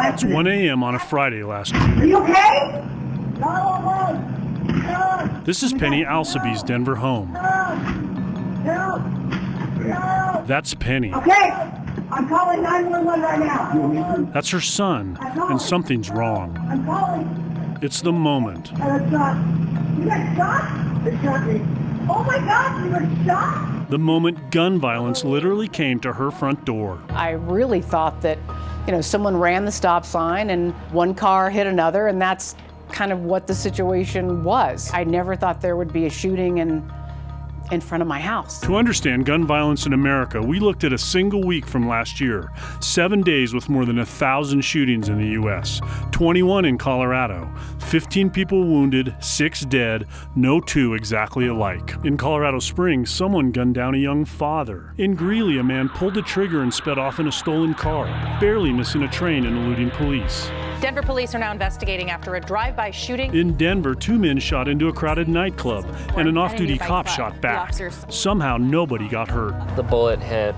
It's 1 a.m. on a Friday last year. Are you okay? This is Penny Alsaby's Denver home. That's Penny. Okay, I'm calling 911 right now. That's her son, and something's wrong. I'm calling. It's the moment. You got shot? They shot me. Oh my God, you were shot? The moment gun violence literally came to her front door. I really thought that, someone ran the stop sign and one car hit another, and that's kind of what the situation was. I never thought there would be a shooting in front of my house. To understand gun violence in America, we looked at a single week from last year. 7 days with more than 1,000 shootings in the U.S., 21 in Colorado, 15 people wounded, 6 dead, no two exactly alike. In Colorado Springs, someone gunned down a young father. In Greeley, a man pulled the trigger and sped off in a stolen car, barely missing a train and eluding police. Denver police are now investigating after a drive-by shooting. In Denver, 2 men shot into a crowded nightclub, and an off-duty cop shot back. Somehow, nobody got hurt. The bullet hit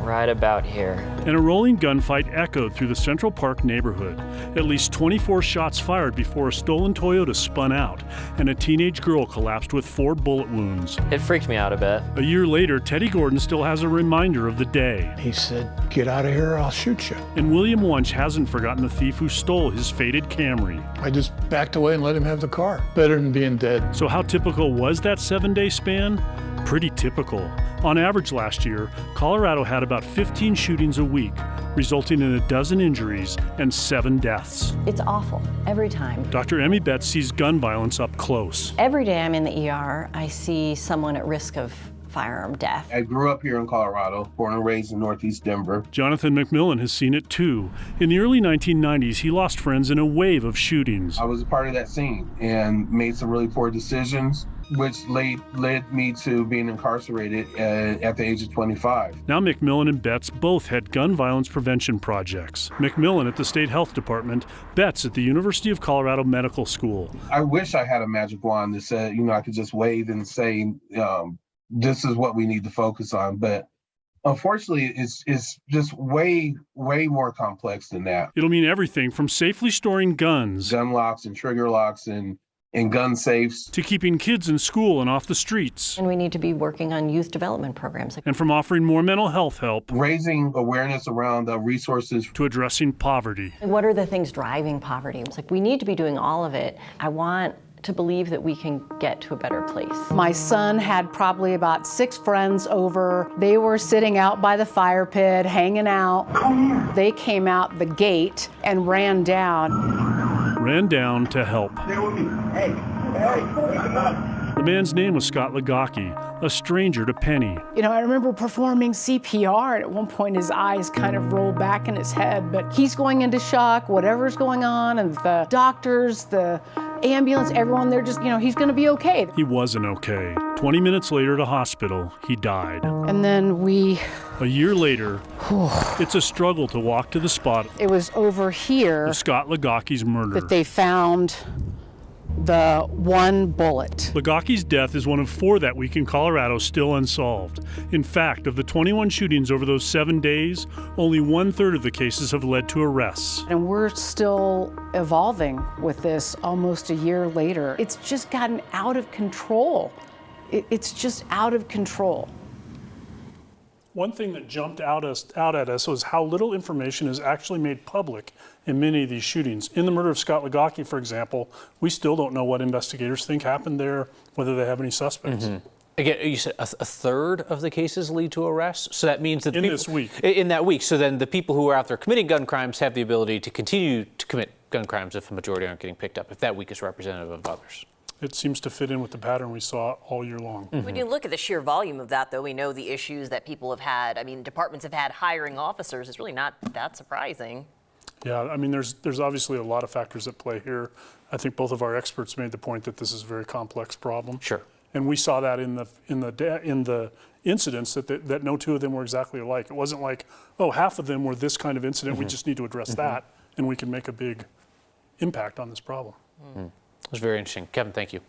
right about here. And a rolling gunfight echoed through the Central Park neighborhood. At least 24 shots fired before a stolen Toyota spun out, and a teenage girl collapsed with 4 bullet wounds. It freaked me out a bit. A year later, Teddy Gordon still has a reminder of the day. He said, "Get out of here or I'll shoot you." And William Wunsch hasn't forgotten the thief who stole his faded Camry. I just backed away and let him have the car. Better than being dead. So how typical was that 7-day span? Pretty typical. On average last year, Colorado had about 15 shootings a week, resulting in 12 injuries and 7 deaths. It's awful, every time. Dr. Emmy Betts sees gun violence up close. Every day I'm in the ER, I see someone at risk of firearm death. I grew up here in Colorado, born and raised in Northeast Denver. Jonathan McMillan has seen it too. In the early 1990s, he lost friends in a wave of shootings. I was a part of that scene and made some really poor decisions, which led me to being incarcerated at the age of 25. Now McMillan and Betts both had gun violence prevention projects. McMillan at the State Health Department, Betts at the University of Colorado Medical School. I wish I had a magic wand that said, I could just wave and say, this is what we need to focus on. But unfortunately, it's just way more complex than that. It'll mean everything from safely storing guns, gun locks and trigger locks and gun safes, to keeping kids in school and off the streets. And we need to be working on youth development programs. And from offering more mental health help, raising awareness around the resources, to addressing poverty. What are the things driving poverty? It's like we need to be doing all of it. I want to believe that we can get to a better place. My son had probably about 6 friends over. They were sitting out by the fire pit, hanging out. They came out the gate and ran down to help. The man's name was Scott Lagaki, a stranger to Penny. I remember performing CPR, and at one point his eyes kind of rolled back in his head, but he's going into shock, whatever's going on, and the doctors, the ambulance, everyone, they're just, he's gonna be okay. He wasn't okay. 20 minutes later at a hospital, he died. And then a year later, it's a struggle to walk to the spot. It was over here of Scott Lagaki's murder that they found the 1 bullet. Lagaki's death is one of 4 that week in Colorado still unsolved. In fact, of the 21 shootings over those 7 days, only 1/3 of the cases have led to arrests. And we're still evolving with this almost a year later. It's just gotten out of control. It's just out of control. One thing that jumped out at us was how little information is actually made public in many of these shootings. In the murder of Scott Lagaki, for example, we still don't know what investigators think happened there, whether they have any suspects. Mm-hmm. Again, you said a third of the cases lead to arrests? So that means that this week. In that week. So then the people who are out there committing gun crimes have the ability to continue to commit gun crimes if a majority aren't getting picked up, if that week is representative of others. It seems to fit in with the pattern we saw all year long. Mm-hmm. When you look at the sheer volume of that, though, we know the issues that people have had. I mean, departments have had hiring officers. It's really not that surprising. Yeah, I mean, there's obviously a lot of factors at play here. I think both of our experts made the point that this is a very complex problem. Sure. And we saw that in the incidents that no 2 of them were exactly alike. It wasn't like, half of them were this kind of incident. We just need to address that, and we can make a big impact on this problem. It was very interesting. Kevin, thank you.